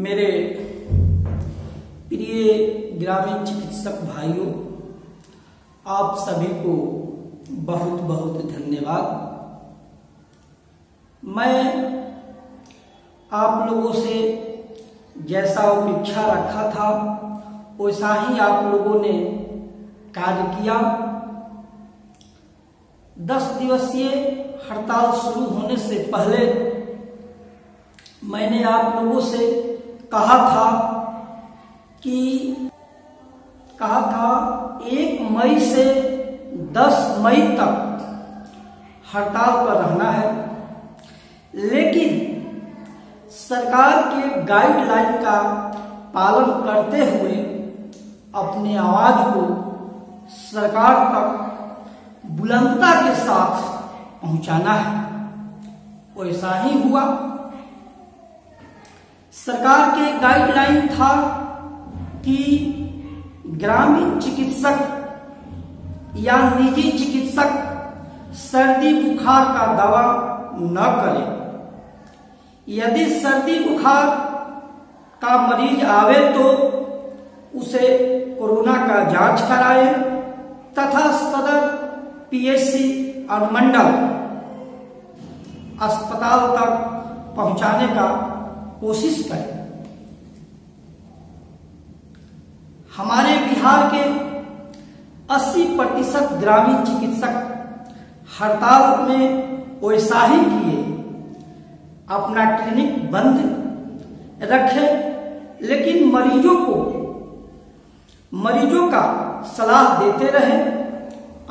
मेरे प्रिय ग्रामीण चिकित्सक भाइयों, आप सभी को बहुत बहुत धन्यवाद। मैं आप लोगों से जैसा अपेक्षा रखा था वैसा ही आप लोगों ने कार्य किया। 10 दिवसीय हड़ताल शुरू होने से पहले मैंने आप लोगों से कहा था कि 1 मई से 10 मई तक हड़ताल पर रहना है, लेकिन सरकार के गाइडलाइन का पालन करते हुए अपनी आवाज को सरकार तक बुलंदता के साथ पहुंचाना है। वैसा ही हुआ। सरकार के गाइडलाइन था कि ग्रामीण चिकित्सक या निजी चिकित्सक सर्दी बुखार का दवा न करें। यदि सर्दी बुखार का मरीज आवे तो उसे कोरोना का जांच कराए तथा सदर पीएचसी अनुमंडल अस्पताल तक पहुंचाने का कोशिश करें। हमारे बिहार के 80% ग्रामीण चिकित्सक हड़ताल में वैसा ही किए, अपना क्लिनिक बंद रखे, लेकिन मरीजों का सलाह देते रहे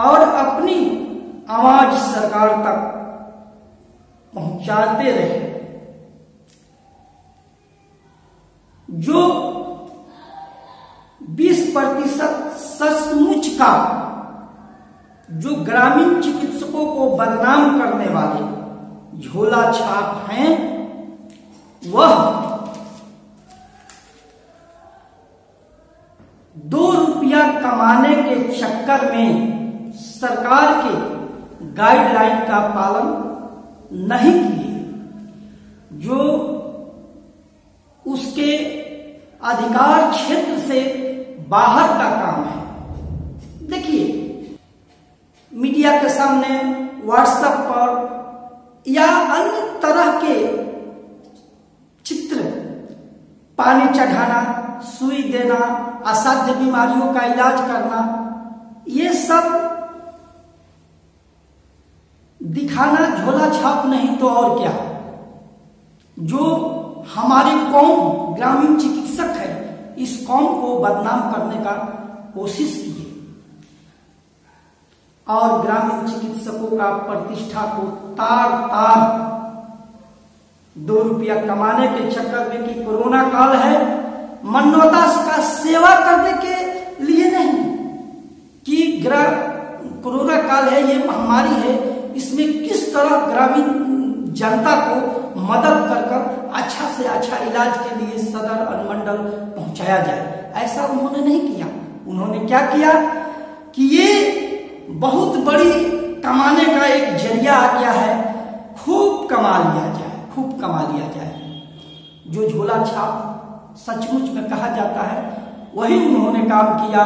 और अपनी आवाज सरकार तक पहुंचाते रहे। जो 20% सचमुच का जो ग्रामीण चिकित्सकों को बदनाम करने वाले झोला छाप हैं, वह 2 रुपया कमाने के चक्कर में सरकार के गाइडलाइन का पालन नहीं किए, जो उसके अधिकार क्षेत्र से बाहर का काम है। देखिए, मीडिया के सामने, व्हाट्सएप पर या अन्य तरह के चित्र, पानी चढ़ाना, सुई देना, असाध्य बीमारियों का इलाज करना, ये सब दिखाना झोला छाप नहीं तो और क्या। जो हमारी कौम ग्रामीण चिकित्सक है, इस कौम को बदनाम करने का कोशिश किए और ग्रामीण चिकित्सकों का प्रतिष्ठा को तार 2 रुपया कमाने के चक्कर में कि कोरोना काल है, मानवता का सेवा करने के लिए नहीं कि कोरोना काल है, ये महामारी है, इसमें किस तरह ग्रामीण जनता को मदद कर अच्छा से अच्छा इलाज के लिए सदर अनुमंडल पहुंचाया जाए, ऐसा उन्होंने नहीं किया। उन्होंने क्या किया कि ये बहुत बड़ी कमाने का एक जरिया आ गया है, खूब कमा लिया जाए। जो झोला छाप सचमुच में कहा जाता है, वही उन्होंने काम किया।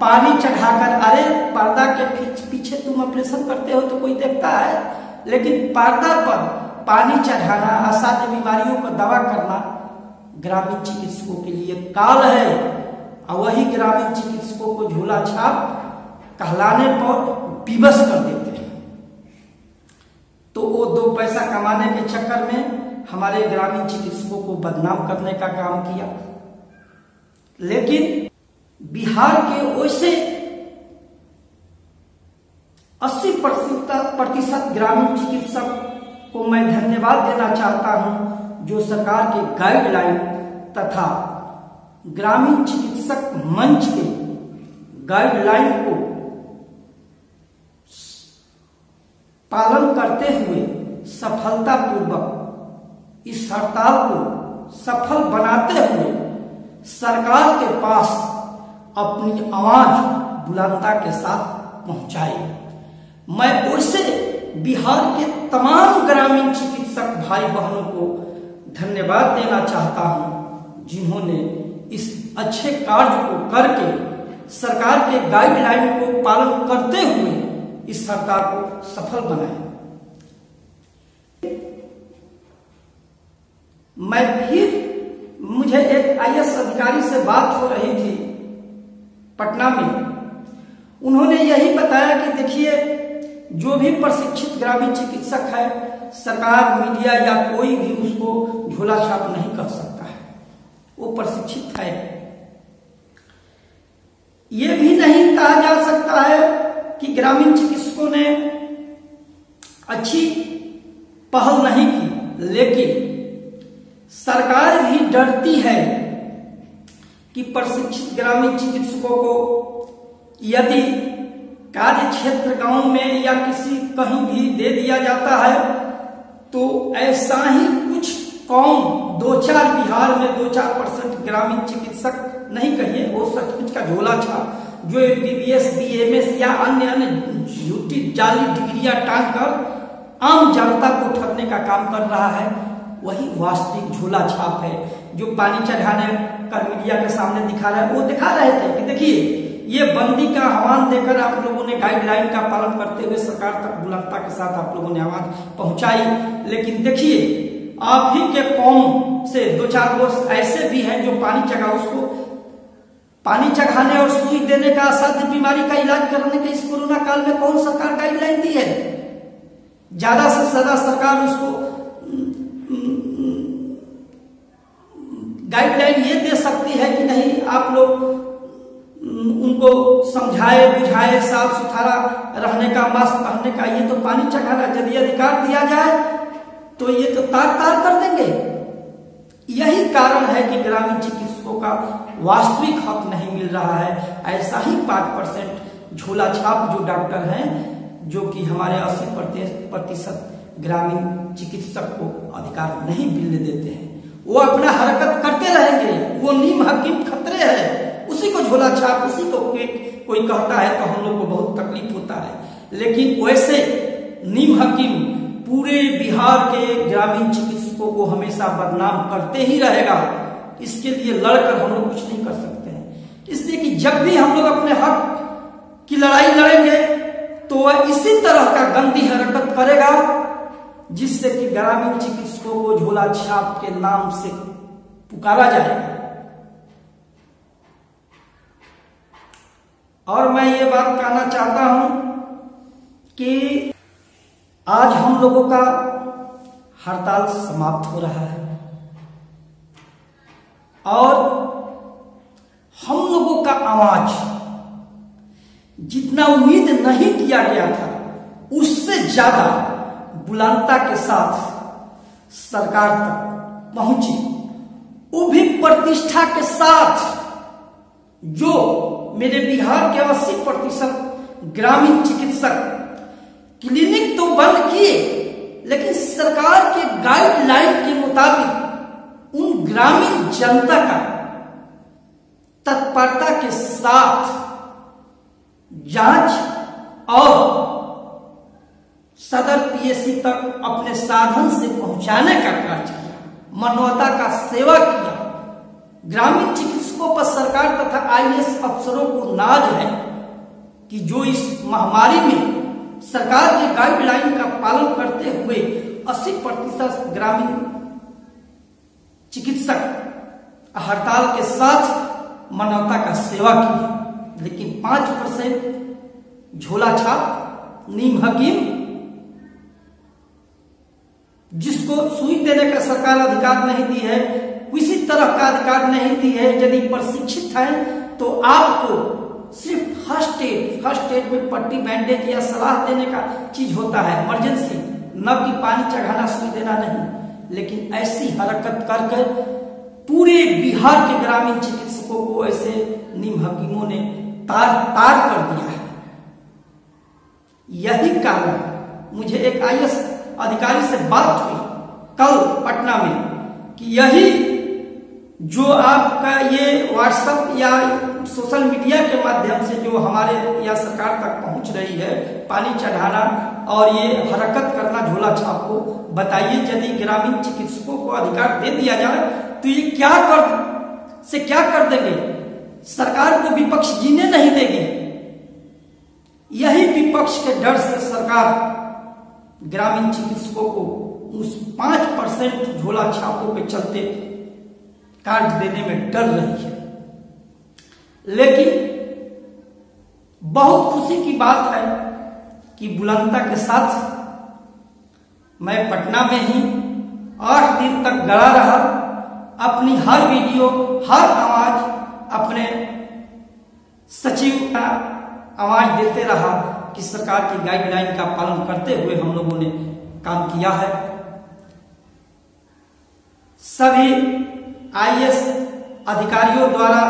पानी चढ़ाकर, अरे पर्दा के पीछे तुम ऑपरेशन करते हो तो कोई देखता है, लेकिन पर्दा पर पानी चढ़ाना, असाध्य बीमारियों को दवा करना ग्रामीण चिकित्सकों के लिए काल है। और वही ग्रामीण चिकित्सकों को झोला छाप कहलाने पर विवश कर देते हैं। तो वो 2 पैसा कमाने के चक्कर में हमारे ग्रामीण चिकित्सकों को बदनाम करने का काम किया। लेकिन बिहार के वैसे 80% ग्रामीण चिकित्सक को मैं धन्यवाद देना चाहता हूं, जो सरकार के गाइडलाइन तथा ग्रामीण चिकित्सक मंच के गाइडलाइन को पालन करते हुए सफलतापूर्वक इस हड़ताल को सफल बनाते हुए सरकार के पास अपनी आवाज बुलंदता के साथ पहुंचाई। मैं वैसे बिहार के तमाम ग्रामीण चिकित्सक भाई बहनों को धन्यवाद देना चाहता हूं, जिन्होंने इस अच्छे कार्य को करके सरकार के गाइडलाइन को पालन करते हुए इस हड़ताल को सफल बनाया। मैं फिर मुझे एक आईएएस अधिकारी से बात हो रही थी पटना में। उन्होंने यही बताया कि देखिए, जो भी प्रशिक्षित ग्रामीण चिकित्सक है, सरकार, मीडिया या कोई भी उसको झोला छाप नहीं कर सकता है, वो प्रशिक्षित है। ये भी नहीं कहा जा सकता है कि ग्रामीण चिकित्सकों ने अच्छी पहल नहीं की, लेकिन सरकार भी डरती है कि प्रशिक्षित ग्रामीण चिकित्सकों को यदि कार्य क्षेत्र गांव में या किसी कहीं भी दे दिया जाता है तो ऐसा ही कुछ कौम 2-4 बिहार में 2-4% ग्रामीण चिकित्सक नहीं कहिए, वो सचमुच का झोला छाप जो MBBS, BMS या अन्य झूठी जाली डिग्रियां टांग कर आम जनता को ठगने का काम कर रहा है, वही वास्तविक झोला छाप है। जो पानी चढ़ाने कर मीडिया के सामने दिखा रहा है, वो दिखा रहे थे कि देखिए, ये बंदी का आह्वान देकर आप लोगों ने गाइडलाइन का पालन करते हुए सरकार तक बुलंदता के साथ आप लोगों ने आवाज पहुंचाई, लेकिन देखिए आप ही के कौम से 2-4 दोस्त ऐसे भी हैं जो पानी चढ़ा, उसको पानी चढ़ाने और सुई देने का असाध्य बीमारी का इलाज करने के इस कोरोना काल में कौन सरकार गाइडलाइन दी है? ज्यादा से ज्यादा सरकार उसको गाइडलाइन ये दे सकती है कि नहीं, आप लोग उनको समझाए बुझाए, साफ सुथरा रहने का, मास्क पहनने का, ये तो पानी चढ़ाना। यदि अधिकार दिया जाए तो ये तो तार तार कर देंगे। यही कारण है कि ग्रामीण चिकित्सकों का वास्तविक हक नहीं मिल रहा है। ऐसा ही 5% झोला छाप जो डॉक्टर हैं, जो कि हमारे 80% ग्रामीण चिकित्सक को अधिकार नहीं मिलने देते हैं, वो अपना हरकत करते रहेंगे। वो नीम हकीम खतरे है, उसी को झोला छाप, उसी को कोई कहता है तो हम लोग को बहुत तकलीफ होता है। लेकिन वैसे नीम हकीम पूरे बिहार के ग्रामीण चिकित्सकों को हमेशा बदनाम करते ही रहेगा। इसके लिए लड़कर हम लोग कुछ नहीं कर सकते हैं, इसलिए कि जब भी हम लोग अपने हक की लड़ाई लड़ेंगे तो वह इसी तरह का गंदी हरकत करेगा जिससे कि ग्रामीण चिकित्सकों को झोला छाप के नाम से पुकारा जाएगा। और मैं ये बात कहना चाहता हूं कि आज हम लोगों का हड़ताल समाप्त हो रहा है और हम लोगों का आवाज जितना उम्मीद नहीं किया गया था उससे ज्यादा बुलंदता के साथ सरकार तक पहुंची, वो भी प्रतिष्ठा के साथ। जो मेरे बिहार के 80% ग्रामीण चिकित्सक क्लिनिक तो बंद किए, लेकिन सरकार के गाइडलाइन के मुताबिक उन ग्रामीण जनता का तत्परता के साथ जांच और सदर पीएससी तक अपने साधन से पहुंचाने का कार्य किया, मानवता का सेवा किया। ग्रामीण चिकित्सकों पर सरकार तथा आईएएस अफसरों को नाज है कि जो इस महामारी में सरकार के गाइडलाइन का पालन करते हुए 80% ग्रामीण चिकित्सक हड़ताल के साथ मानवता का सेवा की, लेकिन 5% झोला छाप नीम हकीम जिसको सुई देने का सरकार अधिकार नहीं दी है, किसी तरह का अधिकार नहीं दी है। यदि प्रशिक्षित है तो आपको सिर्फ फर्स्ट एड में पट्टी, बैंडेज या सलाह देने का चीज होता है, इमरजेंसी, न कि पानी चढ़ाना, सुई देना नहीं। लेकिन ऐसी हरकत करके पूरे बिहार के ग्रामीण चिकित्सकों को ऐसे नीम हकीमों ने तार तार कर दिया है। यही कारण मुझे एक आईएएस अधिकारी से बात हुई कल पटना में कि यही जो आपका ये व्हाट्सएप या सोशल मीडिया के माध्यम से जो हमारे या सरकार तक पहुंच रही है, पानी चढ़ाना और ये हरकत करना झोला छाप को, बताइए यदि ग्रामीण चिकित्सकों को अधिकार दे दिया जाए तो ये क्या कर से क्या कर देंगे? सरकार को विपक्ष जीने नहीं देगी। यही विपक्ष के डर से सरकार ग्रामीण चिकित्सकों को उस 5% झोला छापों के चलते काट देने में डर रही है। लेकिन बहुत खुशी की बात है कि बुलंदता के साथ मैं पटना में ही 8 दिन तक गड़ा रहा, अपनी हर वीडियो, हर आवाज अपने सचिव का आवाज देते रहा कि सरकार की गाइडलाइन का पालन करते हुए हम लोगों ने काम किया है। सभी आईएएस अधिकारियों द्वारा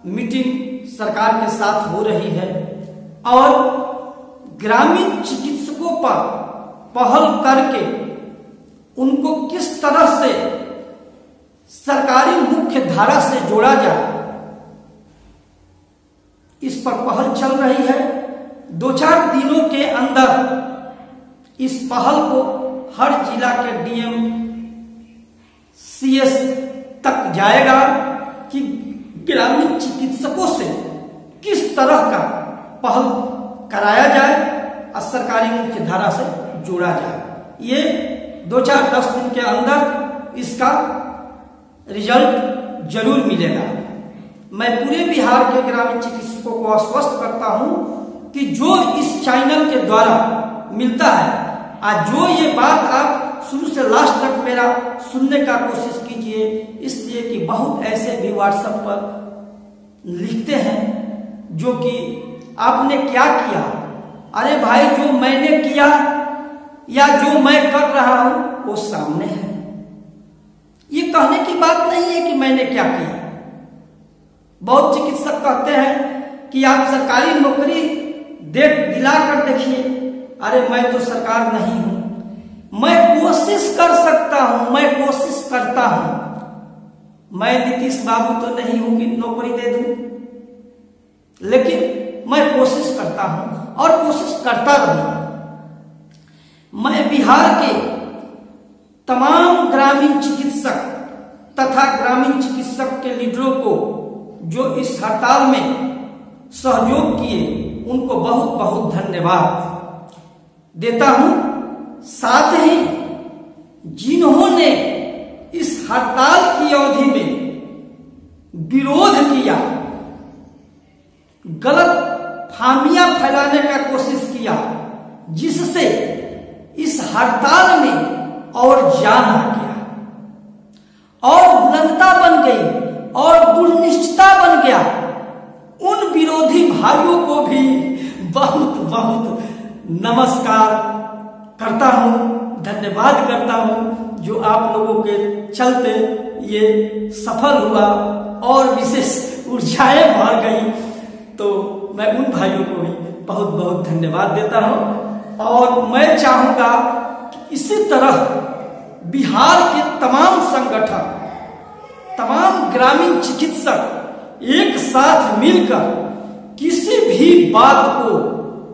मीटिंग सरकार के साथ हो रही है और ग्रामीण चिकित्सकों पर पहल करके उनको किस तरह से सरकारी मुख्य धारा से जोड़ा जाए, इस पर पहल चल रही है। 2-4 दिनों के अंदर इस पहल को हर जिला के डीएम, सीएस तक जाएगा कि ग्रामीण चिकित्सकों से किस तरह का पहल कराया जाए और सरकारी मुख्य धारा से जोड़ा जाए। ये 2-4-10 दिन के अंदर इसका रिजल्ट जरूर मिलेगा। मैं पूरे बिहार के ग्रामीण चिकित्सकों को आश्वस्त करता हूं कि जो इस चैनल के द्वारा मिलता है, आज जो ये बात आप शुरू से लास्ट तक मेरा सुनने का कोशिश कीजिए, इसलिए कि बहुत ऐसे भी व्हाट्सएप पर लिखते हैं जो कि आपने क्या किया। अरे भाई, जो मैंने किया या जो मैं कर रहा हूं वो सामने है। ये कहने की बात नहीं है कि मैंने क्या किया। बहुत चिकित्सक कहते हैं कि आप सरकारी नौकरी दिला कर देखिए। अरे मैं तो सरकार नहीं हूं, मैं कोशिश कर सकता हूं, मैं कोशिश करता हूं। मैं नीतीश बाबू तो नहीं हूं कि नौकरी दे दूं, लेकिन मैं कोशिश करता हूं और कोशिश करता रहूंगा। मैं बिहार के तमाम ग्रामीण चिकित्सक तथा ग्रामीण चिकित्सक के लीडरों को जो इस हड़ताल में सहयोग किए, उनको बहुत बहुत धन्यवाद देता हूं। साथ ही जिन्होंने इस हड़ताल की अवधि में विरोध किया, गलत फामियां फैलाने का कोशिश किया, जिससे इस हड़ताल में और जान आ गया और बुलंदता बन गई और दुर्निश्चितता बन गया, उन विरोधी भाइयों को भी बहुत बहुत नमस्कार करता हूं, धन्यवाद करता हूं, जो आप लोगों के चलते ये सफल हुआ और विशेष ऊर्जाएं भर गई। तो मैं उन भाइयों को भी बहुत बहुत धन्यवाद देता हूं और मैं चाहूंगा कि इसी तरह बिहार के तमाम संगठन, तमाम ग्रामीण चिकित्सक एक साथ मिलकर किसी भी बात को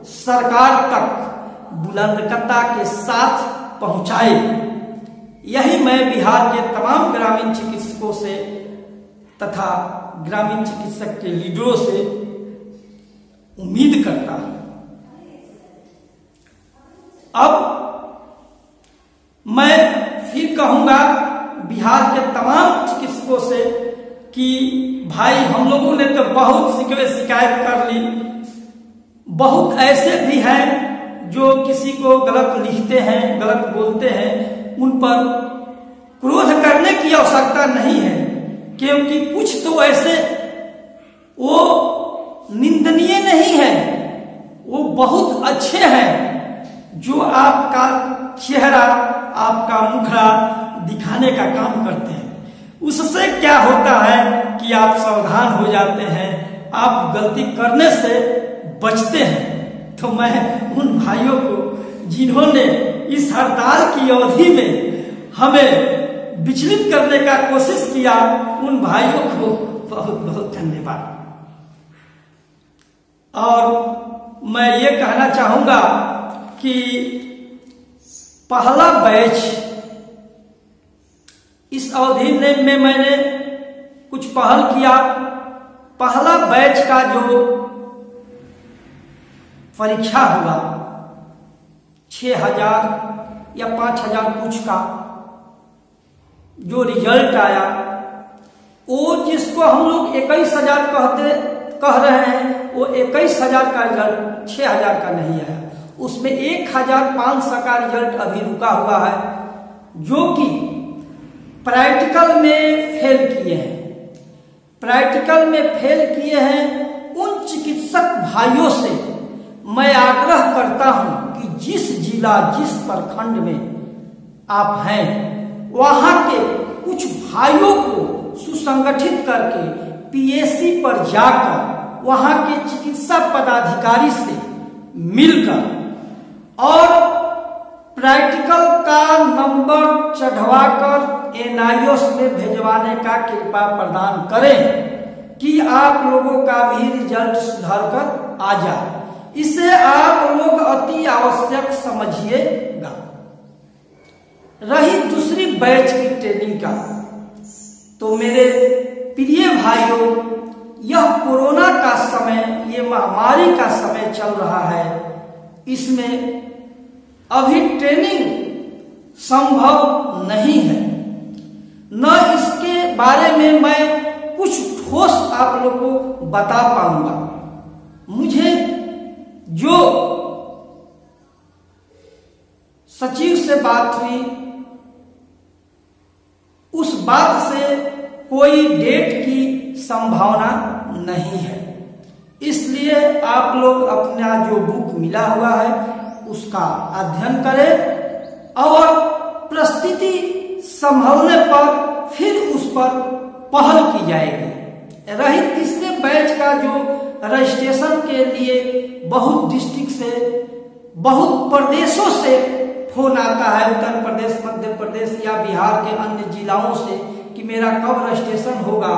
सरकार तक बुलंदता के साथ पहुंचाए। यही मैं बिहार के तमाम ग्रामीण चिकित्सकों से तथा ग्रामीण चिकित्सक के लीडरों से उम्मीद करता हूं। अब मैं फिर कहूंगा बिहार के तमाम चिकित्सकों से कि भाई, हम लोगों ने तो बहुत शिकायत कर ली। बहुत ऐसे भी हैं जो किसी को गलत लिखते हैं, गलत बोलते हैं, उन पर क्रोध करने की आवश्यकता नहीं है, क्योंकि कुछ तो ऐसे वो निंदनीय नहीं है, वो बहुत अच्छे हैं, जो आपका चेहरा, आपका मुखड़ा दिखाने का काम करते हैं। उससे क्या होता है कि आप सावधान हो जाते हैं, आप गलती करने से बचते हैं। तो मैं उन भाइयों को जिन्होंने इस हड़ताल की अवधि में हमें विचलित करने का कोशिश किया, उन भाइयों को बहुत बहुत धन्यवाद। और मैं ये कहना चाहूंगा कि पहला बैच इस अवधि में मैंने कुछ पहल किया। पहला बैच का जो परीक्षा हुआ 6,000 या 5,000 कुछ का जो रिजल्ट आया, वो जिसको हम लोग 21,000 कह रहे हैं, वो 21,000 का रिजल्ट 6,000 का नहीं आया। उसमें 1,500 का रिजल्ट अभी रुका हुआ है, जो कि प्रैक्टिकल में फेल किए हैं। प्रैक्टिकल में फेल किए हैं उन चिकित्सक भाइयों से मैं आग्रह करता हूं कि जिस जिला, जिस प्रखंड में आप हैं, वहां के कुछ भाइयों को सुसंगठित करके पीएससी पर जाकर वहां के चिकित्सा पदाधिकारी से मिलकर और प्रैक्टिकल का नंबर चढ़वाकर एनआईओस में भेजवाने का कृपा प्रदान करें कि आप लोगों का भी रिजल्ट सुधर कर आ जाए। इसे आप लोग अति आवश्यक समझिएगा। रही दूसरी बैच की ट्रेनिंग का, तो मेरे प्रिय भाइयों, यह कोरोना का समय, ये महामारी का समय चल रहा है, इसमें अभी ट्रेनिंग संभव नहीं है। न इसके बारे में मैं कुछ ठोस आप लोगों को बता पाऊंगा। मुझे जो सचिव से बात हुई, उस बात से कोई डेट की संभावना नहीं है। इसलिए आप लोग अपना जो बुक मिला हुआ है उसका अध्ययन करें और परिस्थिति संभलने पर फिर उस पर पहल की जाएगी। रही तीसरे बैच का जो रजिस्ट्रेशन के लिए बहुत डिस्ट्रिक्ट से, बहुत प्रदेशों से फोन आता है, उत्तर प्रदेश, मध्य प्रदेश या बिहार के अन्य जिलाओं से, कि मेरा कब रजिस्ट्रेशन होगा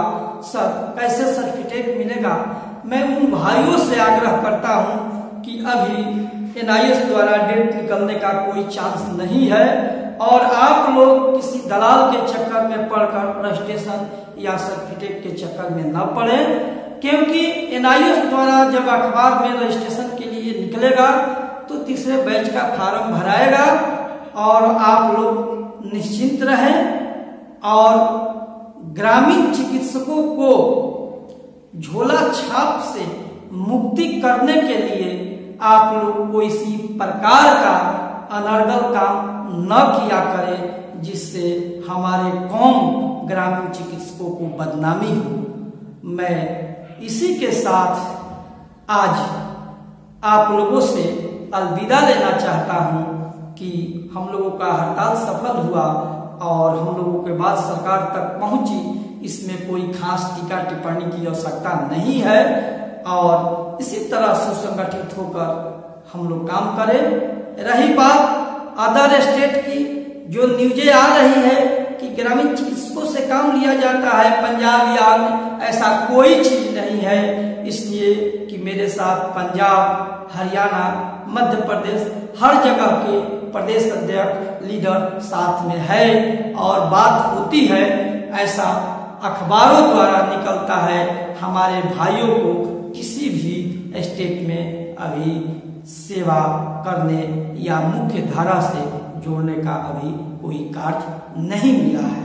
सर, कैसे सर्टिफिकेट मिलेगा। मैं उन भाइयों से आग्रह करता हूं कि अभी एनआईएस द्वारा डेट निकलने का कोई चांस नहीं है और आप लोग किसी दलाल के चक्कर में पड़कर रजिस्ट्रेशन या सर्टिफिकेट के चक्कर में न पड़े, क्योंकि एनआईएस द्वारा जब अखबार में रजिस्ट्रेशन के लिए निकलेगा तो तीसरे बैच का फॉर्म भराएगा और आप लोग निश्चिंत रहें। और ग्रामीण चिकित्सकों को झोला छाप से मुक्ति करने के लिए आप लोग कोई इसी प्रकार का अनर्गल काम न किया करें जिससे हमारे कौम ग्रामीण चिकित्सकों को बदनामी हो। मैं इसी के साथ आज आप लोगों से अलविदा लेना चाहता हूं कि हम लोगों का हड़ताल सफल हुआ और हम लोगों के बात सरकार तक पहुंची। इसमें कोई खास टीका टिप्पणी की आवश्यकता नहीं है और इसी तरह सुसंगठित होकर हम लोग काम करें। रही बात अदर स्टेट की, जो न्यूज़ें आ रही है कि ग्रामीण चिकित्सकों से काम लिया जाता है पंजाब या ऐसा कोई चीज नहीं है। इसलिए कि मेरे साथ पंजाब, हरियाणा, मध्य प्रदेश, हर जगह के प्रदेश अध्यक्ष, लीडर साथ में है और बात होती है। ऐसा अखबारों द्वारा निकलता है। हमारे भाइयों को किसी भी स्टेट में अभी सेवा करने या मुख्य धारा से जोड़ने का अभी कोई कार्य नहीं मिला है।